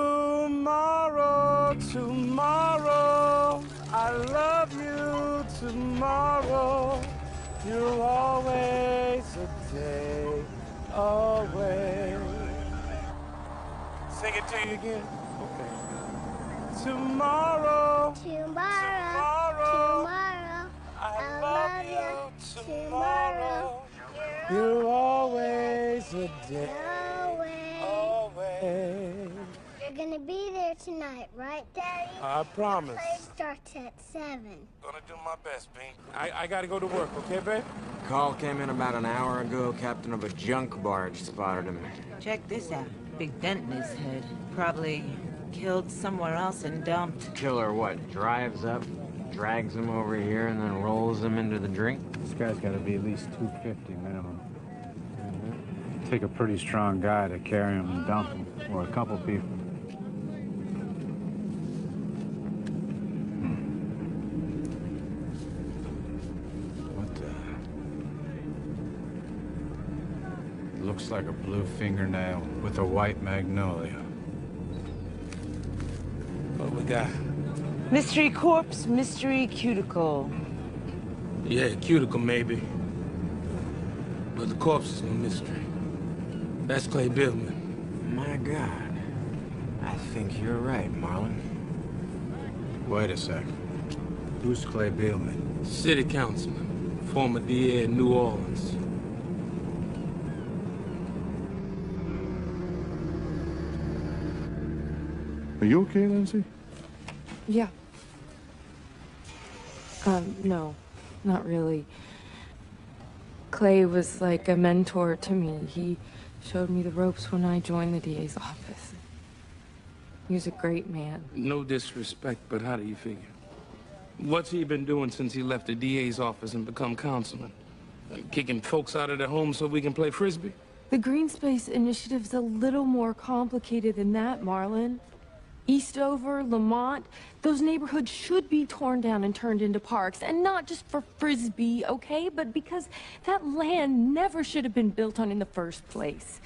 Tomorrow, tomorrow, I love you tomorrow. You're always a day away. Sing it to you again. Okay. Tomorrow, tomorrow, I love you tomorrow. You're always a day away. You're gonna be there tonight, right, Daddy? I promise. The play starts at 7. Gonna do my best, Pink. I gotta go to work, okay, babe? Call came in about an hour ago. Captain of a junk barge spotted him. Check this out. Big dent in his head. Probably killed somewhere else and dumped. Killer what? Drives up, drags him over here, and then rolls him into the drink? This guy's got to be at least 250 minimum. Take a pretty strong guy to carry him and dump him, or a couple people. What the? Looks like a blue fingernail with a white magnolia. What we got? Mystery corpse, mystery cuticle. Yeah, cuticle maybe. But the corpse is no mystery. That's Clay Billman. My God. I think you're right, Marlon. Wait a sec. Who's Clay Beelman? City councilman, former DA in New Orleans. Are you okay, Lindsay? Yeah. No, not really. Clay was like a mentor to me. He showed me the ropes when I joined the DA's office. He was a great man. No disrespect, but how do you figure? What's he been doing since he left the DA's office and become councilman? Kicking folks out of their homes so we can play Frisbee? The Green Space Initiative's a little more complicated than that, Marlon. Eastover, Lamont, those neighborhoods should be torn down and turned into parks, and not just for Frisbee, okay? But because that land never should have been built on in the first place.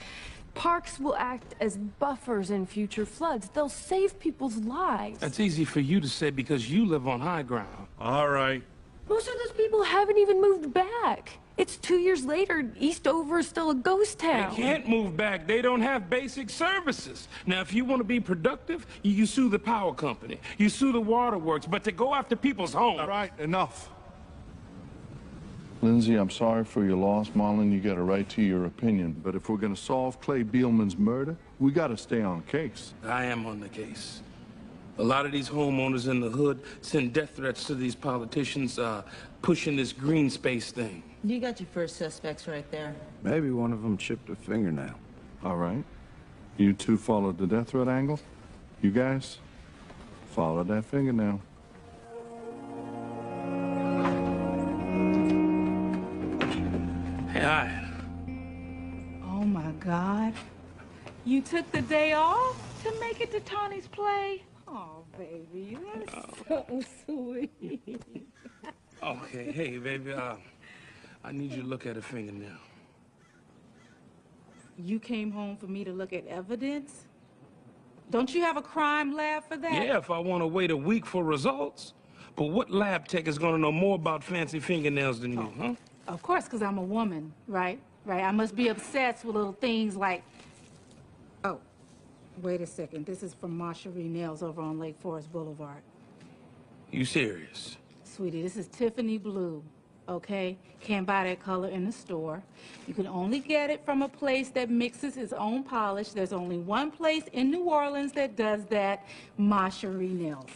Parks will act as buffers in future floods. They'll save people's lives. That's easy for you to say because you live on high ground. All right. Most of those people haven't even moved back. It's 2 years later, Eastover is still a ghost town. They can't move back. They don't have basic services. Now, if you want to be productive, you sue the power company. You sue the waterworks, but to go after people's homes... All right, enough. Lindsay, I'm sorry for your loss. Marlon, you got a right to your opinion. But if we're going to solve Clay Beelman's murder, we got to stay on case. I am on the case. A lot of these homeowners in the hood send death threats to these politicians pushing this green space thing. You got your first suspects right there. Maybe one of them chipped a fingernail. All right. You two followed the death threat angle. You guys, follow that fingernail. Hey, hi. Oh, my God. You took the day off to make it to Tony's play? Oh, baby, that's so sweet. Okay, hey, baby, I need you to look at a fingernail. You came home for me to look at evidence? Don't you have a crime lab for that? Yeah, if I want to wait a week for results. But what lab tech is going to know more about fancy fingernails than you, huh? Of course, because I'm a woman, right? Right, I must be obsessed with little things like... Oh, wait a second. This is from Marcherie Nails over on Lake Forest Boulevard. You serious? Sweetie, this is Tiffany Blue, okay? Can't buy that color in the store. You can only get it from a place that mixes its own polish. There's only one place in New Orleans that does that, Marcherie Nails.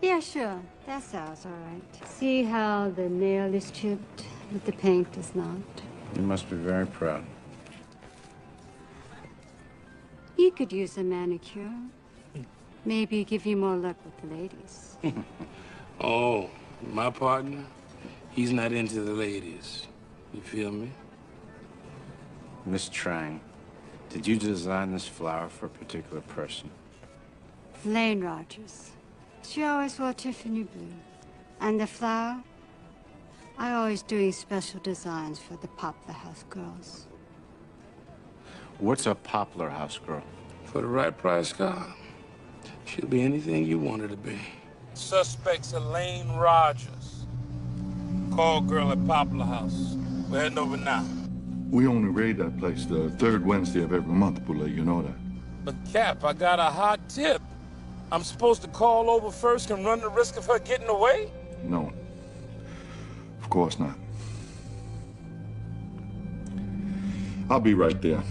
Yeah, sure. That sounds all right. See how the nail is chipped, but the paint is not. You must be very proud. You could use a manicure. Maybe give you more luck with the ladies. Oh, my partner? He's not into the ladies. You feel me? Miss Trang, did you design this flower for a particular person? Lane Rogers. She always wore Tiffany blue. And the flower? I always doing special designs for the Poplar House girls. What's a poplar house girl? For the right price, Scott, she'll be anything you want her to be. Suspect's Elaine Rogers. Call girl at Poplar House. We're heading over now. We only raid that place the third Wednesday of every month, Boulay, you know that. But Cap, I got a hot tip. I'm supposed to call over first and run the risk of her getting away? No. Of course not. I'll be right there.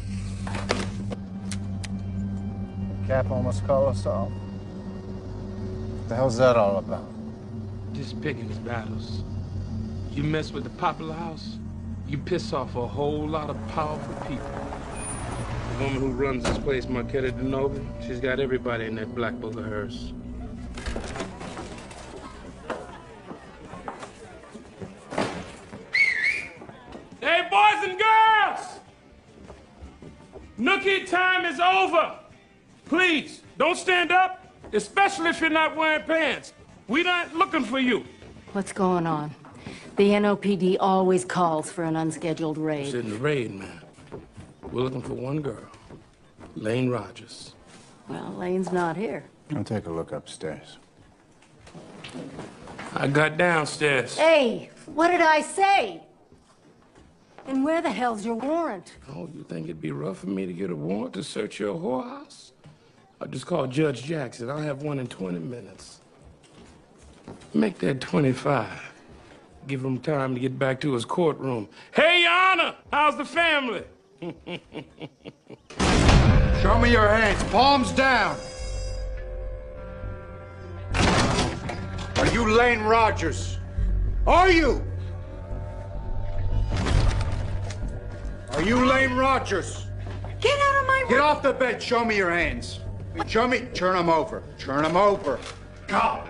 Cap almost called us all. What the hell's that all about? Just picking his battles. You mess with the Poplar House, you piss off a whole lot of powerful people. The woman who runs this place, Marquetta DeNova, she's got everybody in that black book of hers. Hey, boys and girls! Nookie time is over. Please, don't stand up, especially if you're not wearing pants. We're not looking for you. What's going on? The NOPD always calls for an unscheduled raid. It's in the raid, man. We're looking for one girl, Lane Rogers. Well, Lane's not here. I'll take a look upstairs. I got downstairs. Hey, what did I say? And where the hell's your warrant? Oh, you think it'd be rough for me to get a warrant to search your whorehouse? I'll just call Judge Jackson. I'll have one in 20 minutes. Make that 25. Give him time to get back to his courtroom. Hey, Your Honor, how's the family? Show me your hands, palms down. Are you Lane Rogers? Are you? Are you Lane Rogers? Get out of my room! Get off the bed, show me your hands. Show me, turn them over. Turn them over. Go!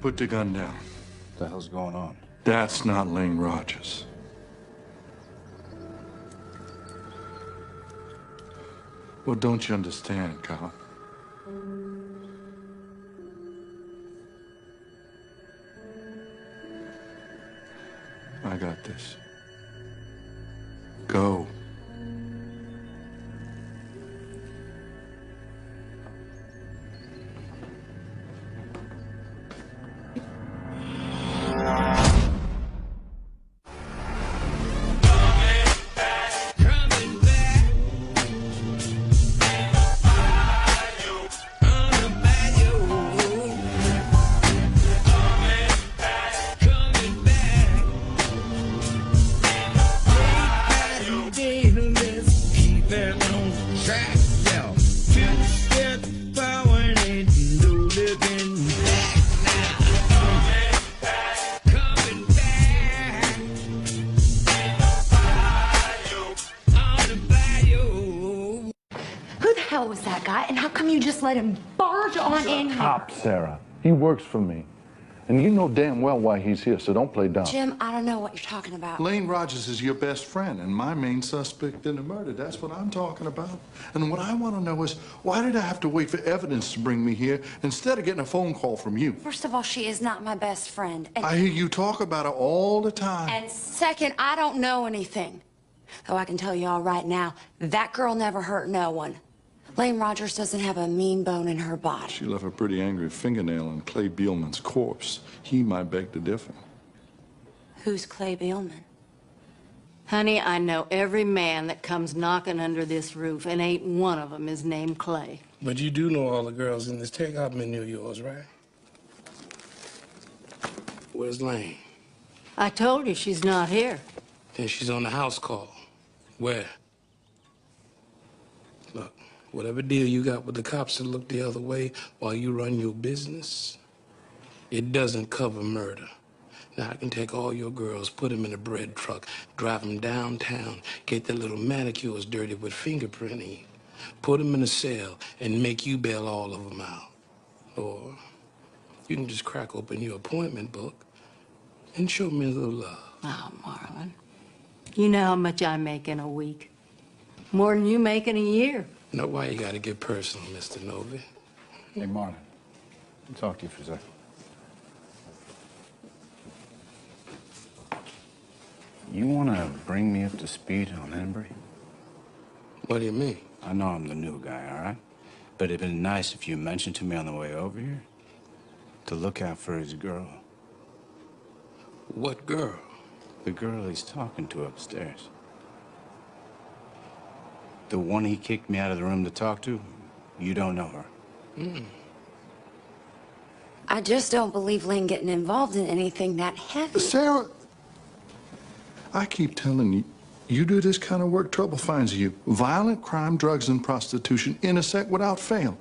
Put the gun down. What the hell's going on? That's not Lane Rogers. Well, don't you understand, Kyle? I got this. Go. Was that guy, and how come you just let him barge on in here? Cop, Sarah. He works for me. And you know damn well why he's here, so don't play dumb. Jim, I don't know what you're talking about. Lane Rogers is your best friend and my main suspect in the murder. That's what I'm talking about. And what I want to know is, why did I have to wait for evidence to bring me here instead of getting a phone call from you? First of all, she is not my best friend. And, I hear you talk about her all the time. and second, I don't know anything. Though I can tell you all right now, that girl never hurt no one. Lane Rogers doesn't have a mean bone in her body. She left a pretty angry fingernail on Clay Beelman's corpse. He might beg to differ. Who's Clay Beelman? Honey, I know every man that comes knocking under this roof, and ain't one of them is named Clay. But you do know all the girls in this takeout menu of yours, right? Where's Lane? I told you she's not here. Then she's on the house call. Where? Look, whatever deal you got with the cops to look the other way while you run your business, it doesn't cover murder. Now, I can take all your girls, put them in a bread truck, drive them downtown, get their little manicures dirty with fingerprinting, put them in a cell, and make you bail all of them out. Or you can just crack open your appointment book and show me a little love. Oh, Marlon, you know how much I make in a week. More than you make in a year. Know why you gotta get personal, Mr. Novi. Hey, Marlon. I'll talk to you for a second. You want to bring me up to speed on Embry? What do you mean? I know I'm the new guy, all right? But it'd been nice if you mentioned to me on the way over here to look out for his girl. What girl? The girl he's talking to upstairs. The one he kicked me out of the room to talk to, you don't know her. I just don't believe Lane getting involved in anything that heavy. Sarah, I keep telling you, you do this kind of work, trouble finds you. Violent crime, drugs, and prostitution intersect without fail.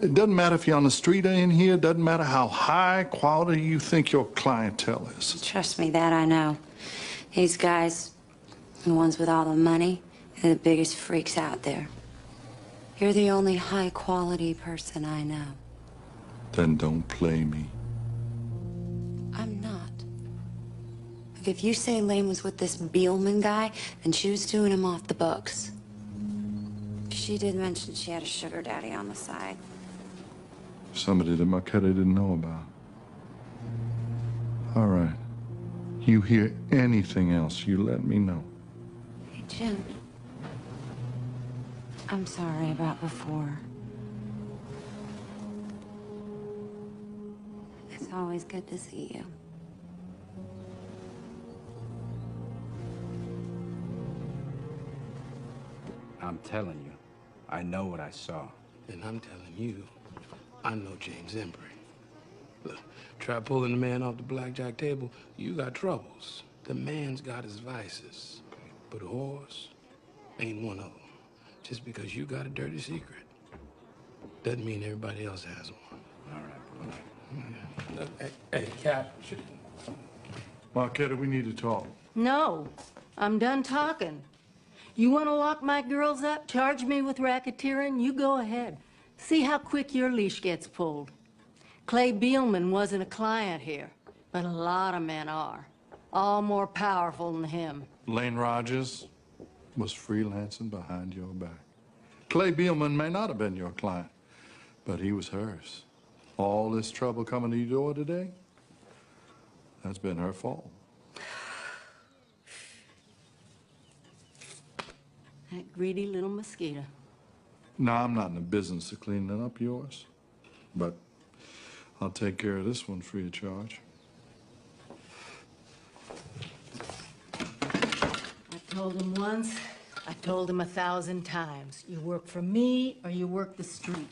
It doesn't matter if you're on the street or in here. It doesn't matter how high quality you think your clientele is. Trust me, that I know. These guys, the ones with all the money, they're the biggest freaks out there. You're the only high-quality person I know. Then don't play me. I'm not. Look, if you say Lane was with this Beelman guy, then she was doing him off the books. She did mention she had a sugar daddy on the side. Somebody that Marquetta didn't know about. All right. You hear anything else, you let me know. Hey, Jim. I'm sorry about before. It's always good to see you. I'm telling you, I know what I saw. And I'm telling you, I know James Embry. Look, try pulling the man off the blackjack table, you got troubles. The man's got his vices, but a horse ain't one of them. Just because you got a dirty secret doesn't mean everybody else has one. All right. Look, hey, Cap. Marquetta, we need to talk. No, I'm done talking. You want to lock my girls up, charge me with racketeering? You go ahead. See how quick your leash gets pulled. Clay Beelman wasn't a client here, but a lot of men are. All more powerful than him. Lane Rogers was freelancing behind your back. Clay Beelman may not have been your client, but he was hers. All this trouble coming to your door today, that's been her fault. That greedy little mosquito. No, I'm not in the business of cleaning up yours, but I'll take care of this one free of charge. I told him once, I told him 1,000 times. You work for me or you work the street.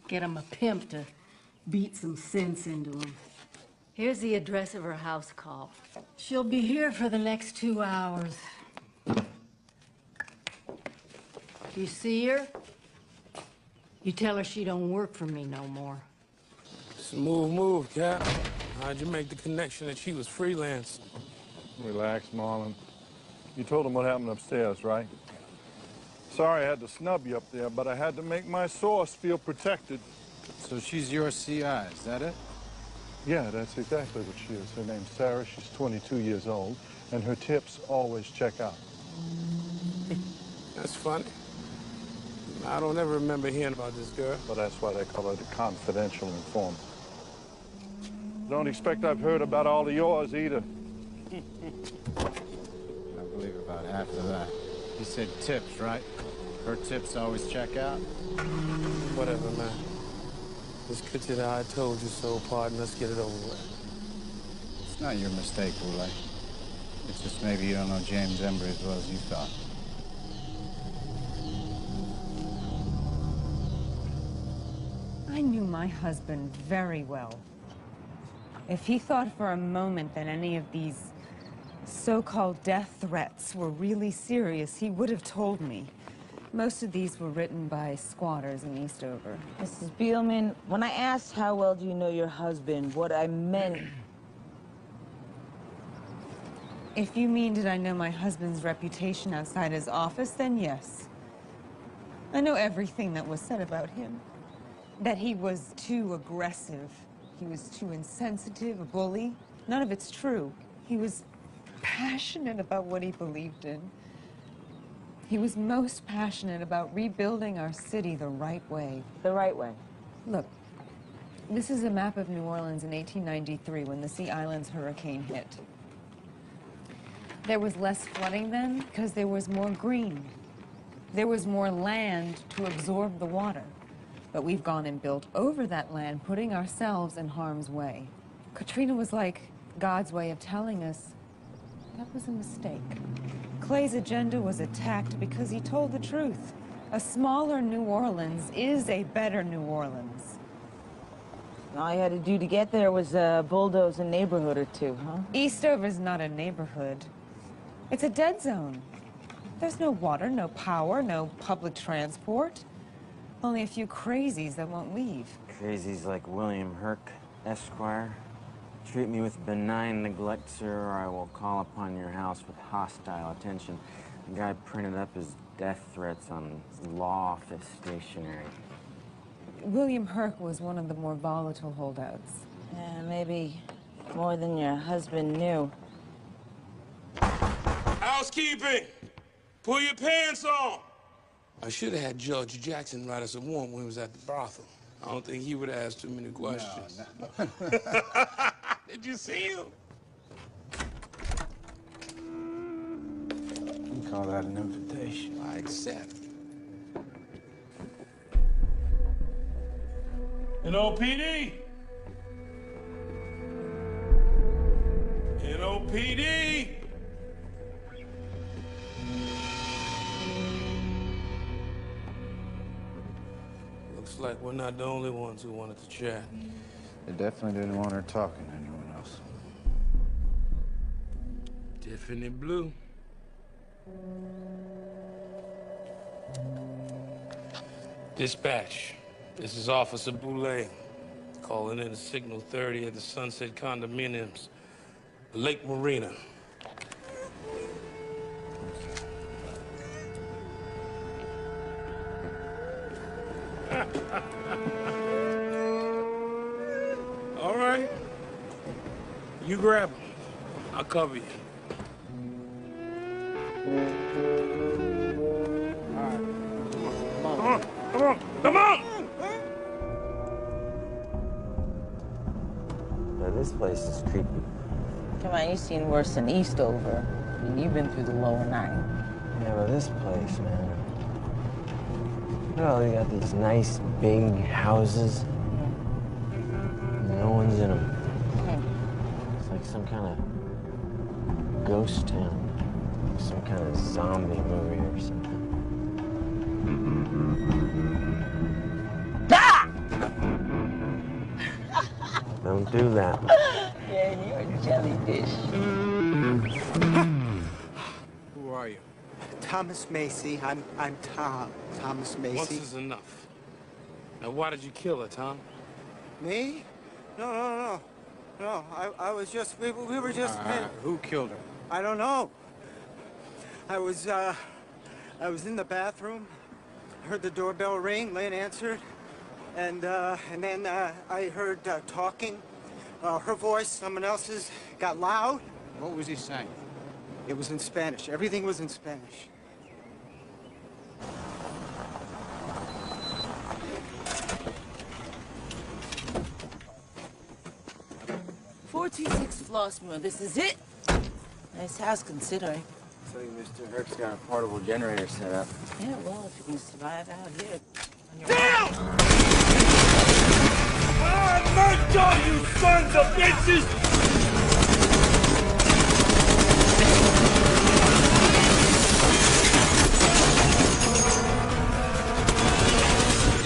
Get him a pimp to beat some sense into him. Here's the address of her house call. She'll be here for the next 2 hours. You see her? You tell her she don't work for me no more. Smooth move, Cap. How'd you make the connection that she was freelance? Relax, Marlon. You told him what happened upstairs, right? Sorry I had to snub you up there, but I had to make my source feel protected. So she's your CI, is that it? Yeah, that's exactly what she is. Her name's Sarah. She's 22 years old, and her tips always check out. That's funny. I don't ever remember hearing about this girl. Well, that's why they call her the confidential informant. Don't expect I've heard about all of yours either. I believe about half of that. He said tips, right? Her tips always check out? Whatever, man. Let's get to the I told you so part and let's get it over with. It's not your mistake, Boulay. It's just maybe you don't know James Embry as well as you thought. I knew my husband very well. If he thought for a moment that any of these so-called death threats were really serious, he would have told me. Most of these were written by squatters in Eastover. Mrs. Beelman, when I asked how well do you know your husband, what I meant... If you mean did I know my husband's reputation outside his office, then yes. I know everything that was said about him. That he was too aggressive. He was too insensitive, a bully. None of it's true. He was passionate about what he believed in. He was most passionate about rebuilding our city the right way. The right way? Look, this is a map of New Orleans in 1893 when the Sea Islands hurricane hit. There was less flooding then because there was more green. There was more land to absorb the water. But we've gone and built over that land, putting ourselves in harm's way. Katrina was like God's way of telling us that was a mistake. Clay's agenda was attacked because he told the truth. A smaller New Orleans is a better New Orleans. All you had to do to get there was bulldoze a neighborhood or two, huh? Eastover's not a neighborhood. It's a dead zone. There's no water, no power, no public transport. Only a few crazies that won't leave. Crazies like William Herc, Esquire. Treat me with benign neglect, sir, or I will call upon your house with hostile attention. The guy printed up his death threats on law office stationery. William Herc was one of the more volatile holdouts. Yeah, maybe more than your husband knew. Housekeeping! Pull your pants on! I should have had Judge Jackson write us a warrant when he was at the brothel. I don't think he would have asked too many questions. No. Did you see him? You call that an invitation? I accept. NOPD! NOPD! Looks like we're not the only ones who wanted to chat. They definitely didn't want her talking to anyone else. Tiffany Blue. Dispatch. This is Officer Boulay. Calling in a Signal 30 at the Sunset Condominiums, Lake Marina. All right. You grab him. I'll cover you. All right. Come on! Come on! Now, this place is creepy. Come on, you've seen worse than Eastover. I mean, you've been through the lower 9. Yeah, but this place, man. Well, they got these nice big houses. No one's in them. It's like some kind of ghost town. Some kind of zombie movie or something. Ah! Don't do that. Yeah, you're a jellyfish. Who are you? Thomas Macy. I'm Tom. Thomas Macy. Once is enough. Now, why did you kill her, Tom? Me? No. I was just, we were just... Who killed her? I don't know. I was in the bathroom, heard the doorbell ring, Lynn answered, and then I heard talking. Her voice, someone else's, got loud. What was he saying? It was in Spanish. Everything was in Spanish. .46 Flossmoor, this is it? Nice house, considering. So Mr. Herc's got a portable generator set up. Yeah, well, if you can survive out here on your Down! I murked all you sons of bitches!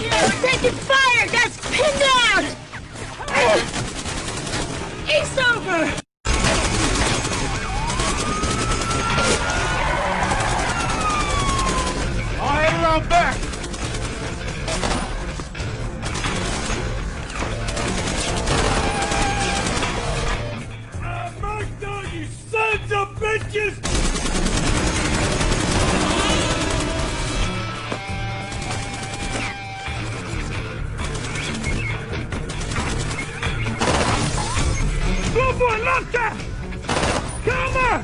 Yeah, we're taking fire! Guys, pin down! Eastover! I'll head around back! I murked all you sons of bitches! Blue boy, look out! Come on!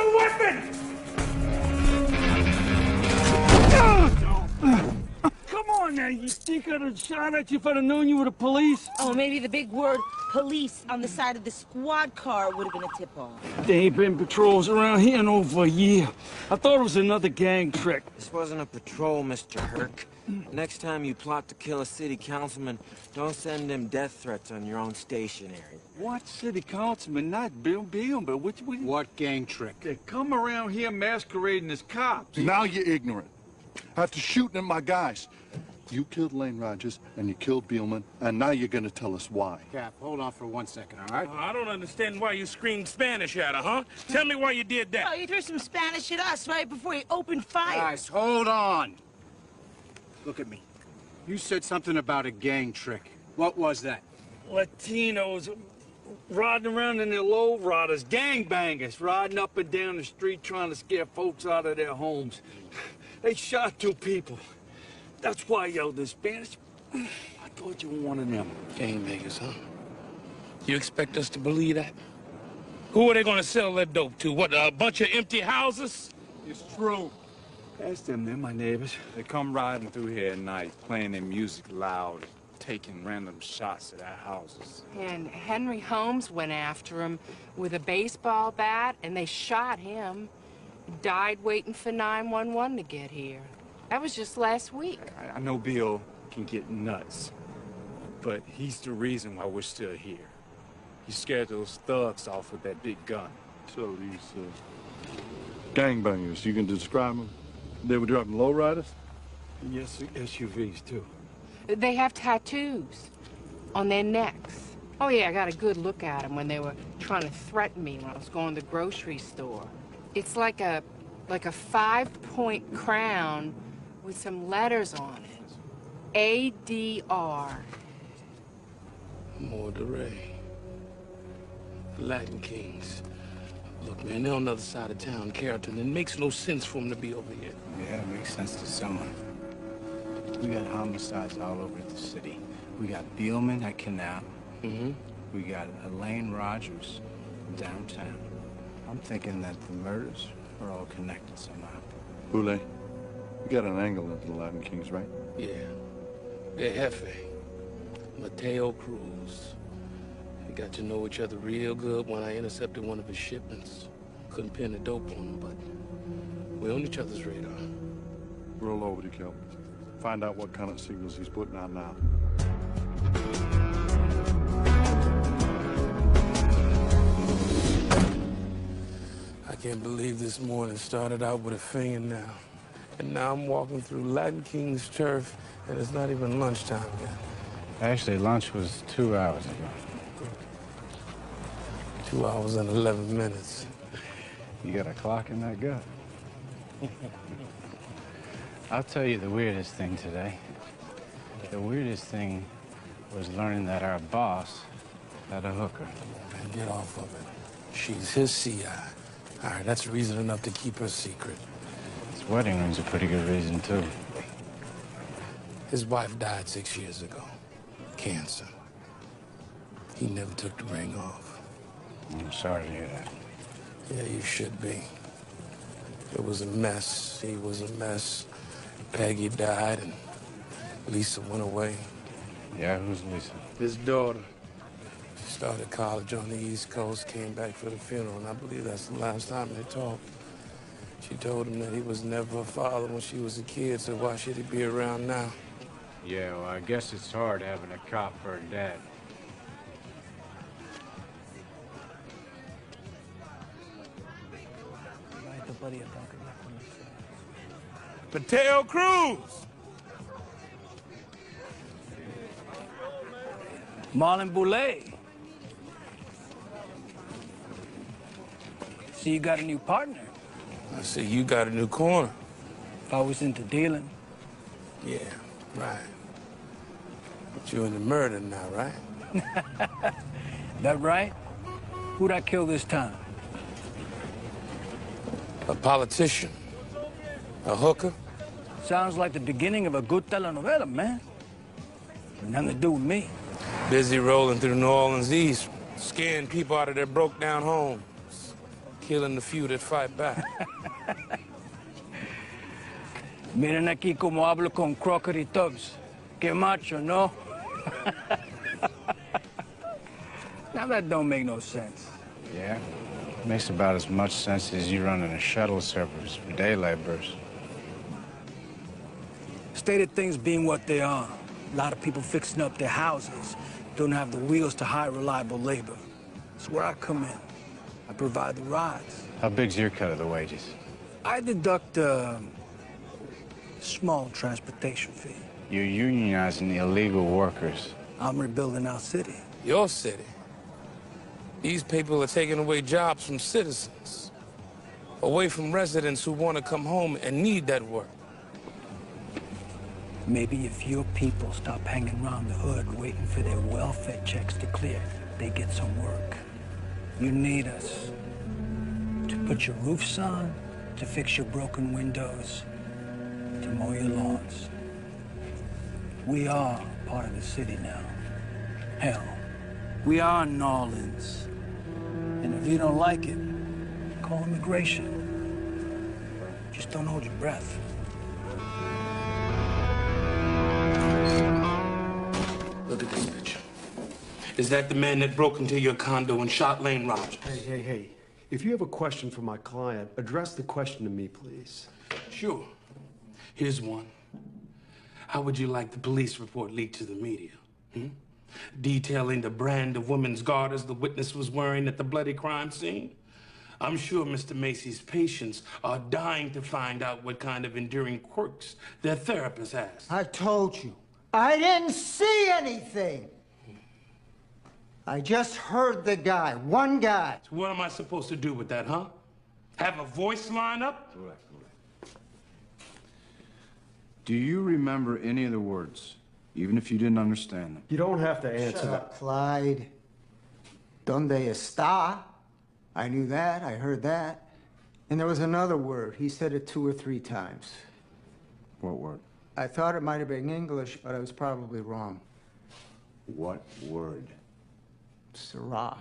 your weapon! Come on now, you think I'd have shot at you if I'd have known you were the police? Oh, maybe the big word police on the side of the squad car would have been a tip-off. There ain't been patrols around here in over a year. I thought it was another gang trick. This wasn't a patrol, Mr. Herc. Next time you plot to kill a city councilman, don't send him death threats on your own stationery. What city councilman? Not Bill but What gang trick? They come around here masquerading as cops. Now you're ignorant. After shooting at my guys, you killed Lane Rogers and you killed Beelman, and now you're gonna tell us why. Cap, hold on for 1 second, all right? I don't understand why you screamed Spanish at her, huh? Tell me why you did that. Oh, you threw some Spanish at us right before you opened fire. Guys, hold on. Look at me. You said something about a gang trick. What was that? Latinos riding around in their low riders, gangbangers, riding up and down the street trying to scare folks out of their homes. They shot 2 people. That's why I yelled in Spanish. I thought you were one of them. Gangbangers, huh? You expect us to believe that? Who are they gonna sell that dope to? What, a bunch of empty houses? It's true. Ask them, they're my neighbors. They come riding through here at night, playing their music loud, taking random shots at our houses. And Henry Holmes went after him with a baseball bat, and they shot him. Died waiting for 911 to get here. That was just last week. I know Bill can get nuts, but he's the reason why we're still here. He scared those thugs off with that big gun. So these gangbangers, you can describe them? They were driving lowriders? Yes, SUVs, too. They have tattoos on their necks. Oh, yeah, I got a good look at them when they were trying to threaten me when I was going to the grocery store. It's like a 5-point crown with some letters on it. ADR. Morderay. Latin Kings. Look, man, they're on the other side of town, Carrollton. It makes no sense for them to be over here. Yeah, it makes sense to someone. We got homicides all over the city. We got Beelman at Canal. Mm-hmm. We got Elaine Rogers downtown. I'm thinking that the murders are all connected somehow. Boulay, you got an angle into the Latin Kings, right? Yeah. They're Jefe. Mateo Cruz. We got to know each other real good when I intercepted one of his shipments. Couldn't pin the dope on him, but we're on each other's radar. Roll over to Kelp. Find out what kind of signals he's putting out now. I can't believe this morning started out with a fingernail. And now I'm walking through Latin King's turf, and it's not even lunchtime yet. Actually, lunch was 2 hours ago. 2 hours and 11 minutes. You got a clock in that gut? I'll tell you the weirdest thing today. The weirdest thing was learning that our boss had a hooker. Man, get off of it. She's his CI. All right, that's reason enough to keep her secret. His wedding ring's a pretty good reason, too. His wife died 6 years ago. Cancer. He never took the ring off. I'm sorry to hear that. Yeah, you should be. It was a mess. He was a mess. Peggy died, and Lisa went away. Yeah, who's Lisa? His daughter. She started college on the East Coast, came back for the funeral, and I believe that's the last time they talked. She told him that he was never a father when she was a kid, so why should he be around now? Yeah, well, I guess it's hard having a cop for a dad. Mateo Cruz! Marlon Boulay. See, you got a new partner. I see you got a new corner. If I was into dealing. Yeah, right. But you're into murder now, right? That right? Who'd I kill this time? A politician. A hooker? Sounds like the beginning of a good telenovela, man. Nothing to do with me. Busy rolling through New Orleans East, scaring people out of their broke-down homes. killing the few that fight back. Miren aquí como hablo con Crocker y Tubbs. Que macho, no? Now that don't make no sense. Yeah? Makes about as much sense as you running a shuttle service for day laborers. Stated things being what they are. A lot of people fixing up their houses don't have the wheels to hire reliable labor. That's where I come in. I provide the rides. How big's your cut of the wages? I deduct a small transportation fee. You're unionizing illegal workers. I'm rebuilding our city. Your city? These people are taking away jobs from citizens, away from residents who want to come home and need that work. Maybe if your people stop hanging around the hood waiting for their welfare checks to clear, they get some work. You need us to put your roofs on, to fix your broken windows, to mow your lawns. We are part of the city now. Hell, we are New Orleans. And if you don't like it, call immigration. Just don't hold your breath. Look at this picture. Is that the man that broke into your condo and shot Lane Rogers? Hey. If you have a question for my client, address the question to me, please. Sure. Here's one. How would you like the police report leaked to the media? Detailing the brand of women's garters the witness was wearing at the bloody crime scene? I'm sure Mr. Macy's patients are dying to find out what kind of enduring quirks their therapist has. I told you, I didn't see anything. I just heard the guy, one guy. So what am I supposed to do with that, huh? Have a voice line up? Do you remember any of the words, even if you didn't understand them? You don't have to answer Shut that. up, Clyde. Donde está? I knew that, I heard that. And there was another word. He said it 2 or 3 times. What word? I thought it might have been English, but I was probably wrong. What word? Syrah.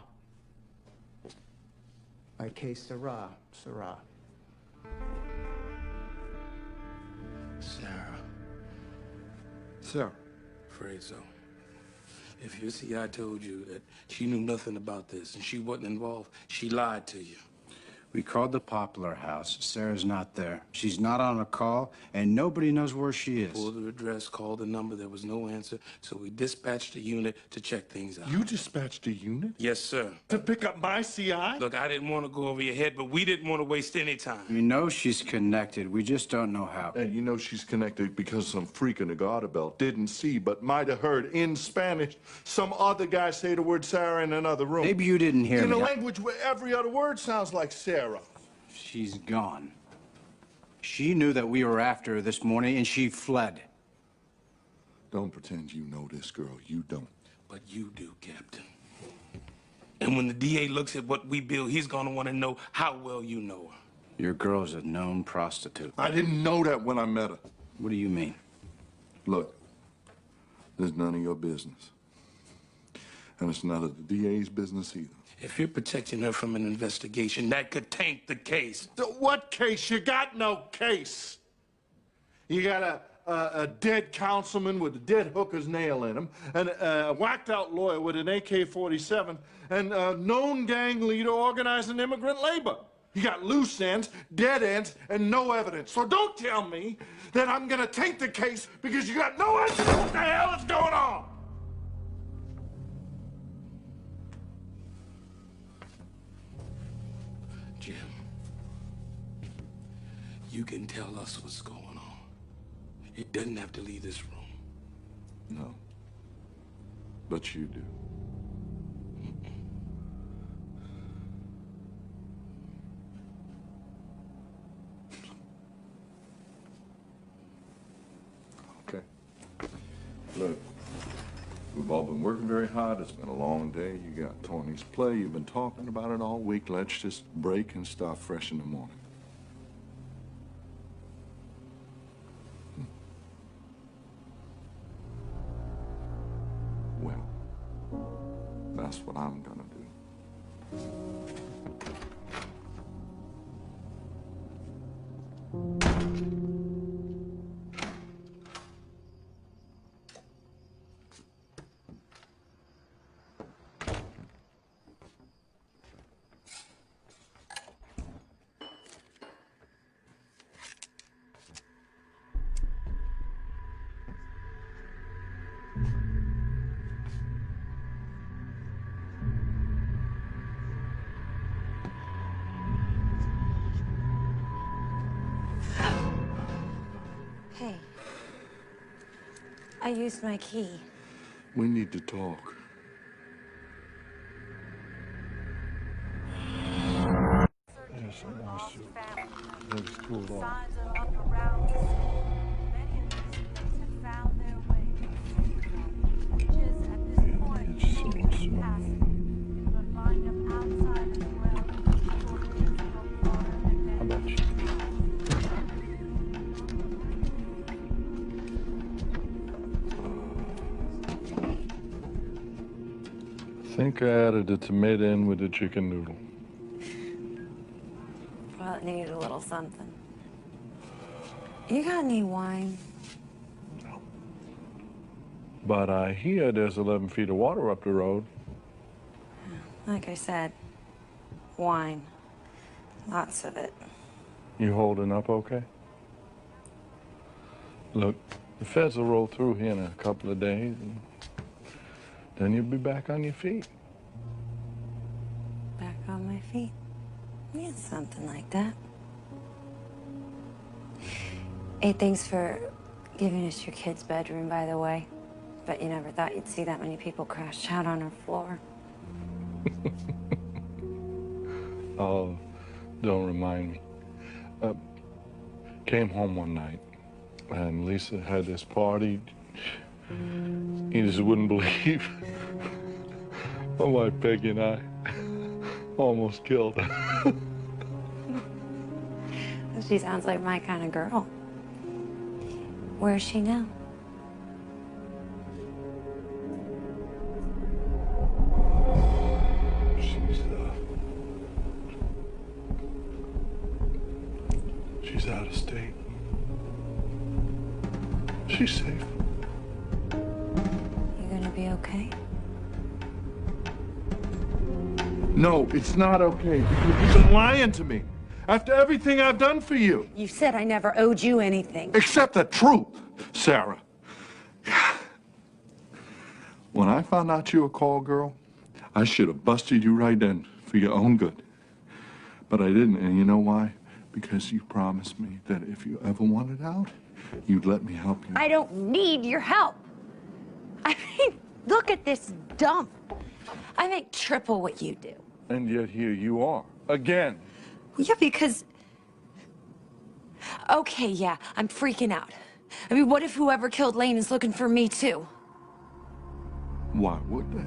Like que Syrah, Syrah. Sarah. Sir. Afraid so. If your CI told you that she knew nothing about this and she wasn't involved, she lied to you. We called the Poplar House. Sarah's not there. She's not on a call, and nobody knows where she is. Pulled the address, called the number, there was no answer, so we dispatched a unit to check things out. You dispatched a unit? Yes, sir. To pick up my CI? Look, I didn't want to go over your head, but we didn't want to waste any time. We know she's connected. We just don't know how. And you know she's connected because some freak in the garter belt didn't see, but might have heard in Spanish some other guy say the word Sarah in another room. Maybe you didn't hear in me. a language where every other word sounds like Sarah. She's gone. She knew that we were after her this morning, and she fled. Don't pretend you know this girl. You don't. But you do, Captain. And when the DA looks at what we build, he's gonna want to know how well you know her. Your girl's a known prostitute. I didn't know that when I met her. What do you mean? Look, this is none of your business. And it's none of the DA's business either. If you're protecting her from an investigation, that could taint the case. What case? You got no case. You got a dead councilman with a dead hooker's nail in him, and a whacked-out lawyer with an AK-47, and a known gang leader organizing immigrant labor. You got loose ends, dead ends, and no evidence. So don't tell me that I'm gonna taint the case because you got no idea what the hell is going on. Jim, you can tell us what's going on. It doesn't have to leave this room. No. But you do. Okay. Look, we've all been working very hard. It's been a long day. You got Tony's play. You've been talking about it all week. Let's just break and start fresh in the morning. Well, that's what I'm gonna do. Hey. I used my key. We need to talk. There's some more soup. Looks cooled off. How about you? I think I added a tomato in with the chicken noodle. Well, it needed a little something. You got any wine? But I hear there's 11 feet of water up the road. Like I said, wine. Lots of it. You holding up okay? Look, the feds will roll through here in a couple of days, and then you'll be back on your feet. Back on my feet. Yeah, something like that. Hey, thanks for giving us your kid's bedroom, by the way. Bet you never thought you'd see that many people crashed out on her floor. Oh, don't remind me. Came home one night, and Lisa had this party. You just wouldn't believe. My wife Peggy and I almost killed her. She sounds like my kind of girl. Where is she now? She's out of state. She's safe. You gonna be okay? No, it's not okay, because you've been lying to me. After everything I've done for you. You said I never owed you anything. Except the truth, Sarah. When I found out you were a call girl, I should have busted you right then for your own good. But I didn't, and you know why? Because you promised me that if you ever wanted out, you'd let me help you. I don't need your help. I mean, look at this dump. I make triple what you do. And yet here you are, again. Yeah, because... Okay, yeah, I'm freaking out. I mean, what if whoever killed Lane is looking for me, too? Why would they?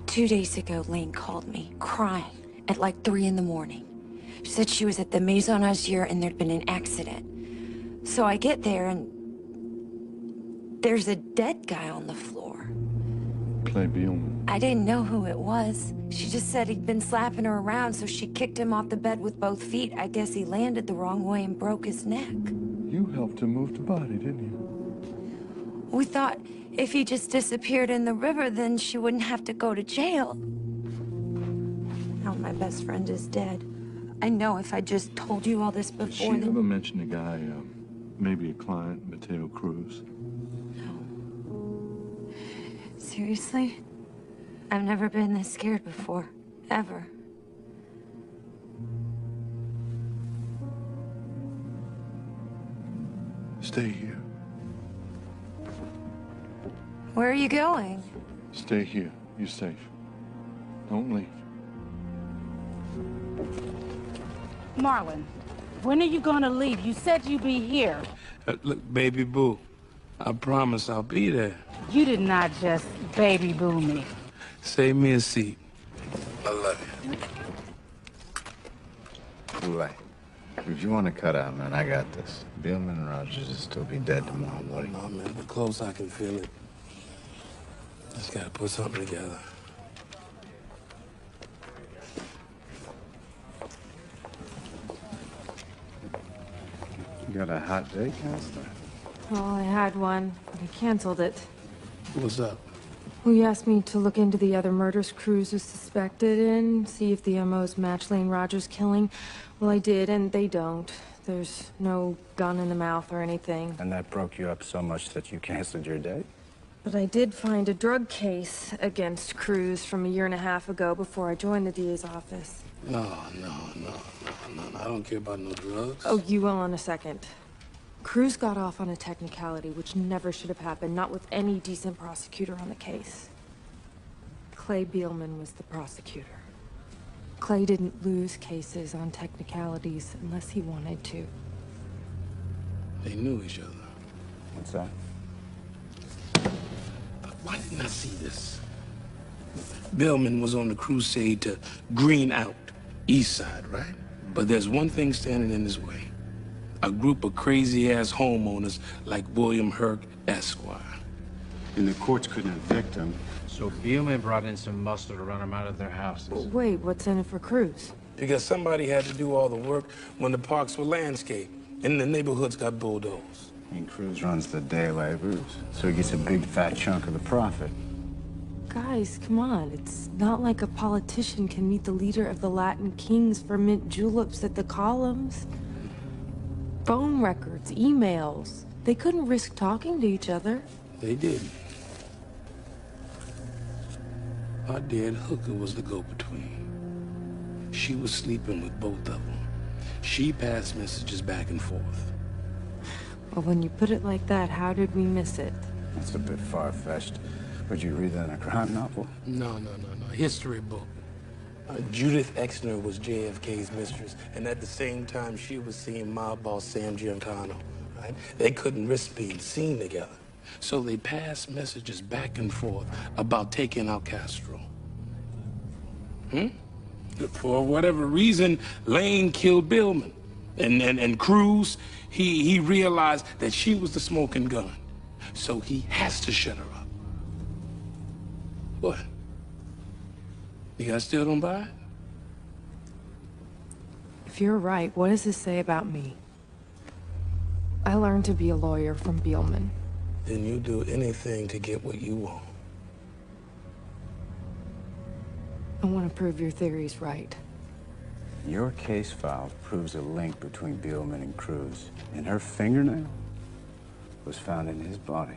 2 days ago, Lane called me, crying, at like 3 in the morning. She said she was at the Maison Azier and there'd been an accident. So I get there and... there's a dead guy on the floor. Clay Beelman. I didn't know who it was. She just said he'd been slapping her around, so she kicked him off the bed with both feet. I guess he landed the wrong way and broke his neck. You helped him move the body, didn't you? We thought if he just disappeared in the river, then she wouldn't have to go to jail. Now my best friend is dead. I know if I just told you all this Did she before, then... ever mention a guy, maybe a client, Mateo Cruz? Seriously? I've never been this scared before. Ever. Stay here. Where are you going? Stay here. You're safe. Don't leave. Marlon, when are you gonna leave? You said you'd be here. Look, baby boo, I promise I'll be there. You did not just baby boo me. Save me a seat. I love you. Boulay, if you want to cut out, man, I got this. Beelman and Rogers will still be dead tomorrow morning. No, man, the close I can feel it. Just gotta put something together. You got a hot date, Counselor? Well, I had one, but I canceled it. What's up? Well, you asked me to look into the other murders Cruz is suspected in, see if the MOs match Lane Rogers' killing. Well, I did, and they don't. There's no gun in the mouth or anything. And that broke you up so much that you canceled your date? But I did find a drug case against Cruz from 1.5 years ago before I joined the DA's office. No. I don't care about no drugs. Oh, you will in a second. Cruz got off on a technicality, which never should have happened, not with any decent prosecutor on the case. Clay Beelman was the prosecutor. Clay didn't lose cases on technicalities unless he wanted to. They knew each other. What's that? Why didn't I see this? Beelman was on the crusade to green out East Side, right? But there's one thing standing in his way. A group of crazy-ass homeowners like William Herc, Esquire. And the courts couldn't evict him, so Beelman brought in some muscle to run him out of their houses. Wait, what's in it for Cruz? Because somebody had to do all the work when the parks were landscaped and the neighborhoods got bulldozed. And Cruz runs the day laborers, so he gets a big fat chunk of the profit. Guys, come on. It's not like a politician can meet the leader of the Latin Kings for mint juleps at the columns. Phone records, emails. They couldn't risk talking to each other. They did. Our dead hooker was the go-between. She was sleeping with both of them. She passed messages back and forth. Well, when you put it like that, how did we miss it? That's a bit far-fetched. Would you read that in a crime novel? No. History book. Judith Exner was JFK's mistress, and at the same time, she was seeing mob boss Sam Giancana, right? They couldn't risk being seen together. So they passed messages back and forth about taking out Castro. For whatever reason, Lane killed Beelman. And Cruz, he realized that she was the smoking gun. So he has to shut her up. What? You guys still don't buy it? If you're right, what does this say about me? I learned to be a lawyer from Beelman. Then you do anything to get what you want. I want to prove your theory's right. Your case file proves a link between Beelman and Cruz, and her fingernail was found in his body.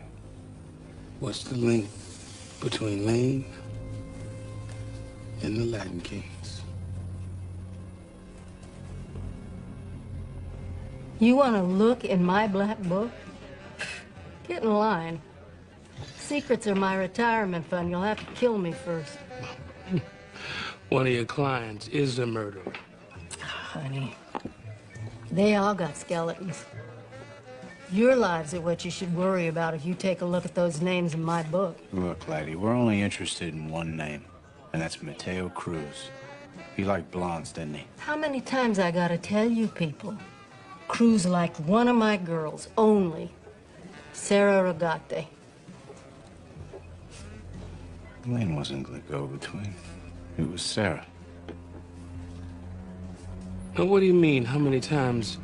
What's the link between Lane and the Latin Kings? You want to look in my black book? Get in line. Secrets are my retirement fund. You'll have to kill me first. One of your clients is a murderer. Honey, they all got skeletons. Your lives are what you should worry about if you take a look at those names in my book. Look, lady, we're only interested in one name, and that's Mateo Cruz. He liked blondes, didn't he? How many times I gotta tell you people? Cruz liked one of my girls only, Sarah Regate. Lane wasn't the go-between. It was Sarah. Now, what do you mean, how many times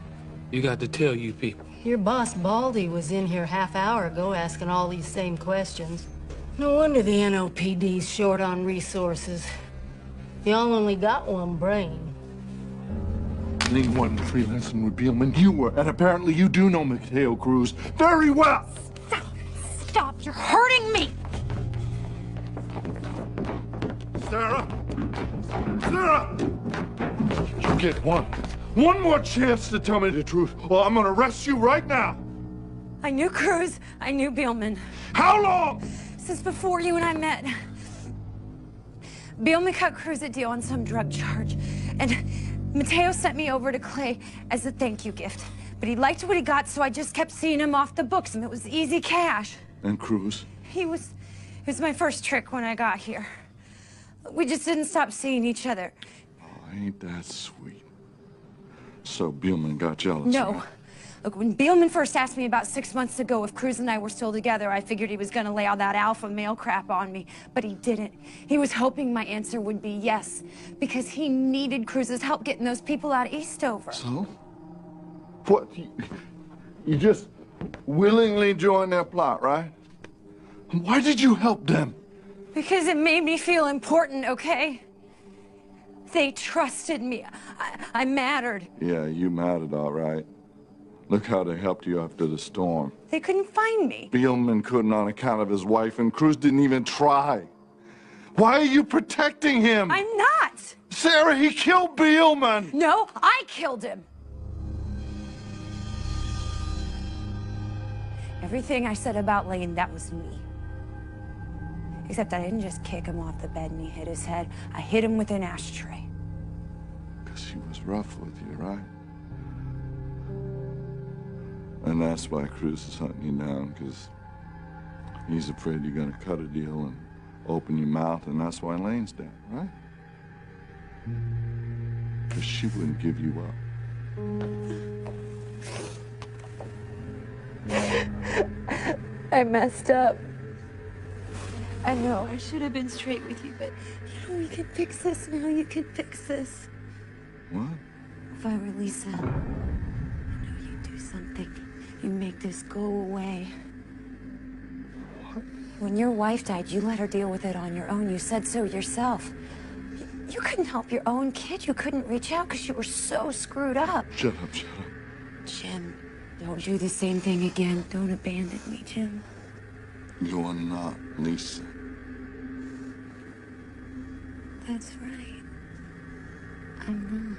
you got to tell you people? Your boss, Baldy, was in here half-hour ago asking all these same questions. No wonder the NOPD's short on resources. Y'all only got one brain. Lane wasn't freelancing with Beelman. You were, and apparently you do know Mateo Cruz very well. Stop! You're hurting me! Sarah! Sarah! You get one more chance to tell me the truth, or I'm gonna arrest you right now. I knew Cruz. I knew Beelman. How long? Since before you and I met. Beelman cut Cruz a deal on some drug charge, and Mateo sent me over to Clay as a thank you gift. But he liked what he got, so I just kept seeing him off the books, and it was easy cash. And Cruz? He was my first trick when I got here. We just didn't stop seeing each other. Oh, ain't that sweet. So Beelman got jealous. No. Right? Look, when Beelman first asked me about 6 months ago if Cruz and I were still together, I figured he was gonna lay all that alpha male crap on me, but he didn't. He was hoping my answer would be yes, because he needed Cruz's help getting those people out of Eastover. So? What? You just willingly joined their plot, right? Why did you help them? Because it made me feel important, okay? They trusted me. I mattered. Yeah, you mattered, all right. Look how they helped you after the storm. They couldn't find me. Beelman couldn't on account of his wife, and Cruz didn't even try. Why are you protecting him? I'm not! Sarah, he killed Beelman! No, I killed him! Everything I said about Lane, that was me. Except I didn't just kick him off the bed and he hit his head. I hit him with an ashtray. Because she was rough with you, right? And that's why Cruz is hunting you down, because he's afraid you're going to cut a deal and open your mouth, and that's why Lane's dead, right? Because she wouldn't give you up. I messed up. I know, I should have been straight with you, but you know, we can fix this now. You can fix this. What? If I were Lisa, I know you'd do something. You make this go away. What? When your wife died, you let her deal with it on your own. You said so yourself. You couldn't help your own kid. You couldn't reach out because you were so screwed up. Shut up, shut up. Jim, don't do the same thing again. Don't abandon me, Jim. You are not Lisa. That's right. I'm not.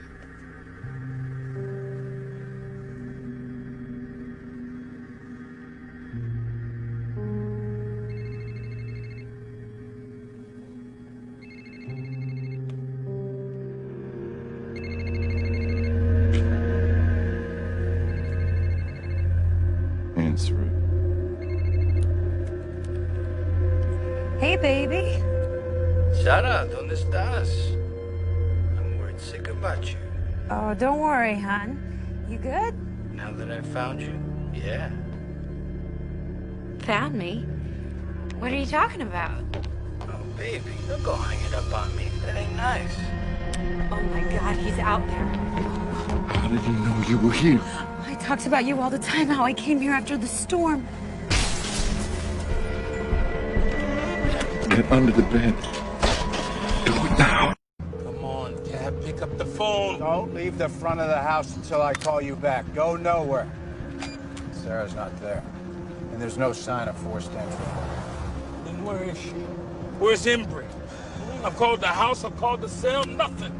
Answer it. Hey, baby. Sara, ¿dónde estás? I'm worried sick about you. Oh, don't worry, hon. You good? Now that I found you, yeah. Found me? What are you talking about? Oh, baby, don't go hang it up on me. That ain't nice. Oh my God, he's out there. How did he know you were here? He talks about you all the time, how I came here after the storm. Get under the bed. Do it now. Come on, Dad, pick up the phone. Don't leave the front of the house until I call you back. Go nowhere. Sarah's not there. And there's no sign of forced entry. Then where is she? Where's Embry? I've called the house, I've called the cell, nothing.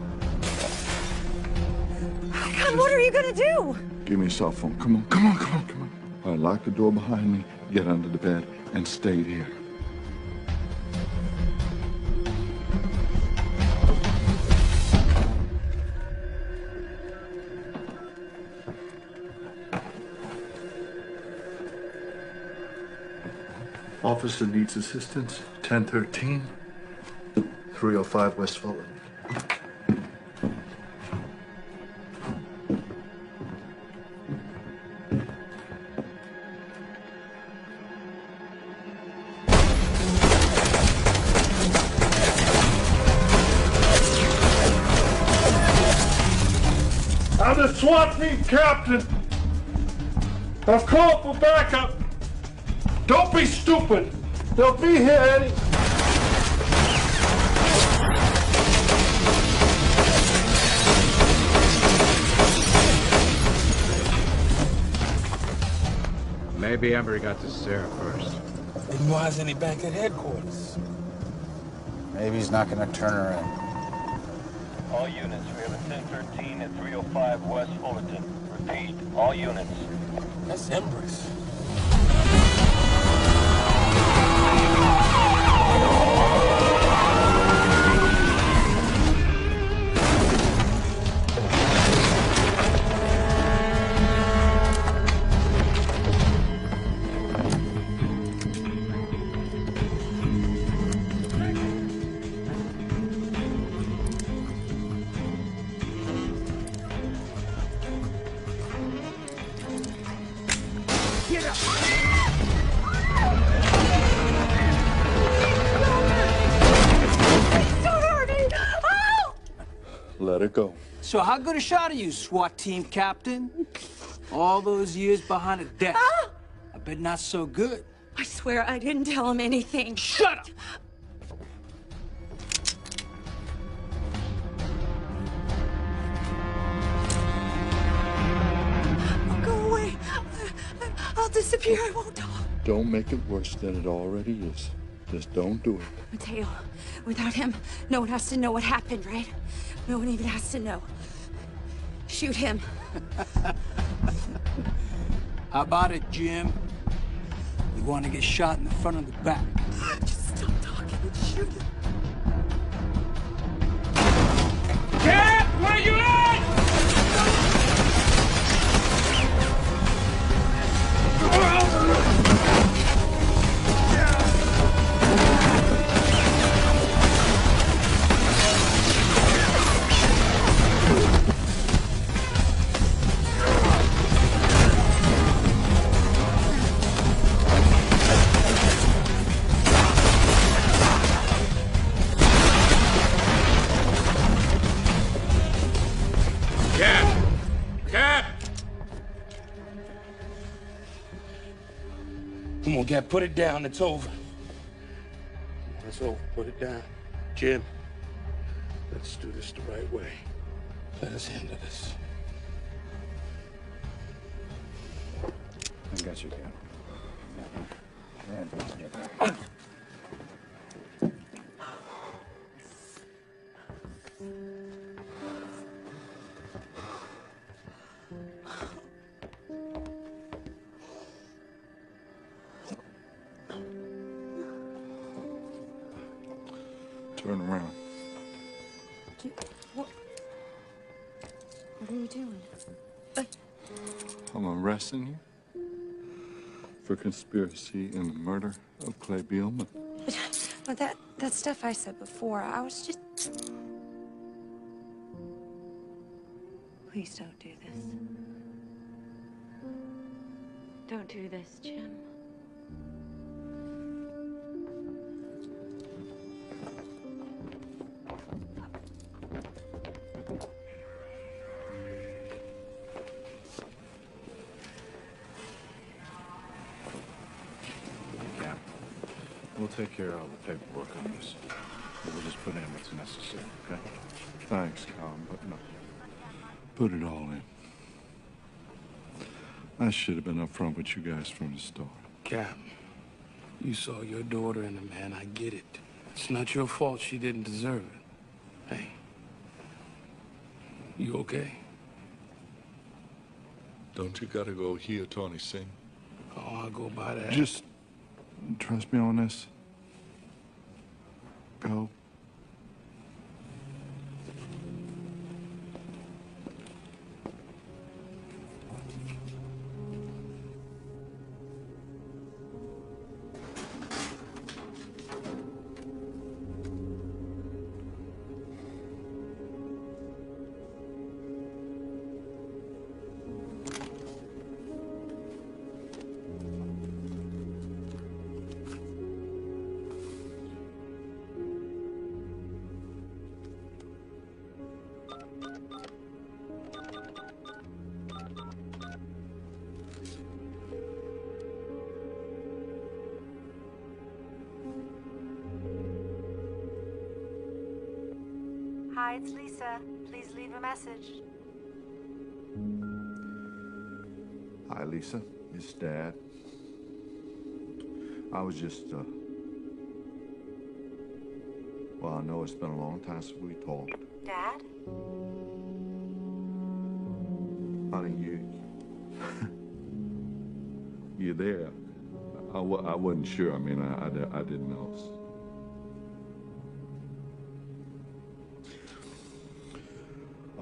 God, what are you gonna do? Give me a cell phone. Come on, come on, come on, come on. All right, lock the door behind me, get under the bed, and stay there. Officer needs assistance. 1013, 305 West Fulton. I'm the SWAT team captain. I've called for backup. Don't be stupid. They'll be here any... Maybe Embry got to Sarah first. Then why isn't he back at headquarters? Maybe he's not gonna turn her in. All units, we have a 1013 at 305 West Fullerton. Repeat, all units. That's Embry's. Let it go. So how good a shot are you, SWAT team captain? All those years behind a desk. I bet not so good. I swear I didn't tell him anything. Shut up! Go away. disappear, I won't talk. Don't make it worse than it already is. Just don't do it. Mateo, without him, no one has to know what happened, right? No one even has to know. Shoot him. How about it, Jim? You want to get shot in the front or the back? Just stop talking and shoot him. Cap, where you at? Come on, Cap, put it down. It's over. It's over. Put it down. Jim, let's do this the right way. Let us handle this. I got you, Cap. Turn around. What are you doing? I'm arresting you for conspiracy in the murder of Clay Beelman. But that stuff I said before, I was just... Please don't do this. Don't do this, Jim. We'll take care of all the paperwork on this. We'll just put in what's necessary, okay? Thanks, Colin, but no. Put it all in. I should have been upfront with you guys from the start. Cap, you saw your daughter and the man. I get it. It's not your fault she didn't deserve it. Hey, you okay? Don't you gotta go hear Tony sing? Oh, I'll go by that. Just trust me on this. Go. Hi, it's Lisa. Please leave a message. Hi, Lisa. It's Dad. I was just, well, I know it's been a long time since we talked. Dad? Honey, you're there. I wasn't sure. I mean, I didn't know.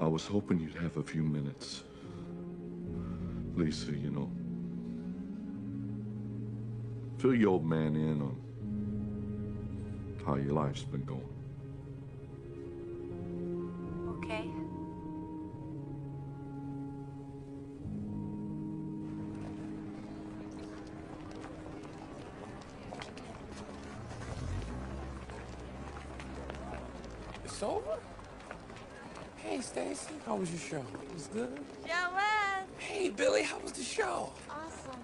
I was hoping you'd have a few minutes. Lisa, you know, fill your old man in on how your life's been going. Okay. It's over? Hey, Stacy, how was your show? It was good? Show us. Hey, Billy, how was the show? Awesome.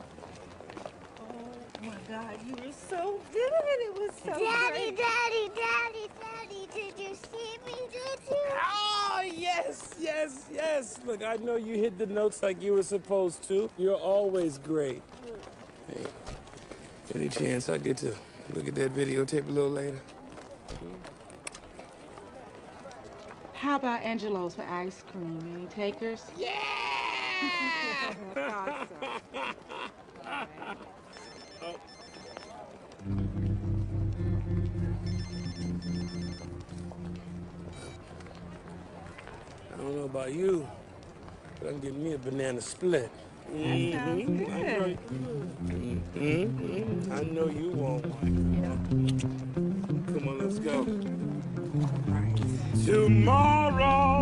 Oh my God, you were so good. It was so Daddy, great. Daddy, did you see me, did you? Oh, yes, yes, yes. Look, I know you hit the notes like you were supposed to. You're always great. Hey, any chance I get to look at that videotape a little later? How about Angelo's for ice cream? Any takers? Yeah! Thought so. I don't know about you, but I'm getting me a banana split. That sounds good. I know you want one. Come on, let's go. Tomorrow.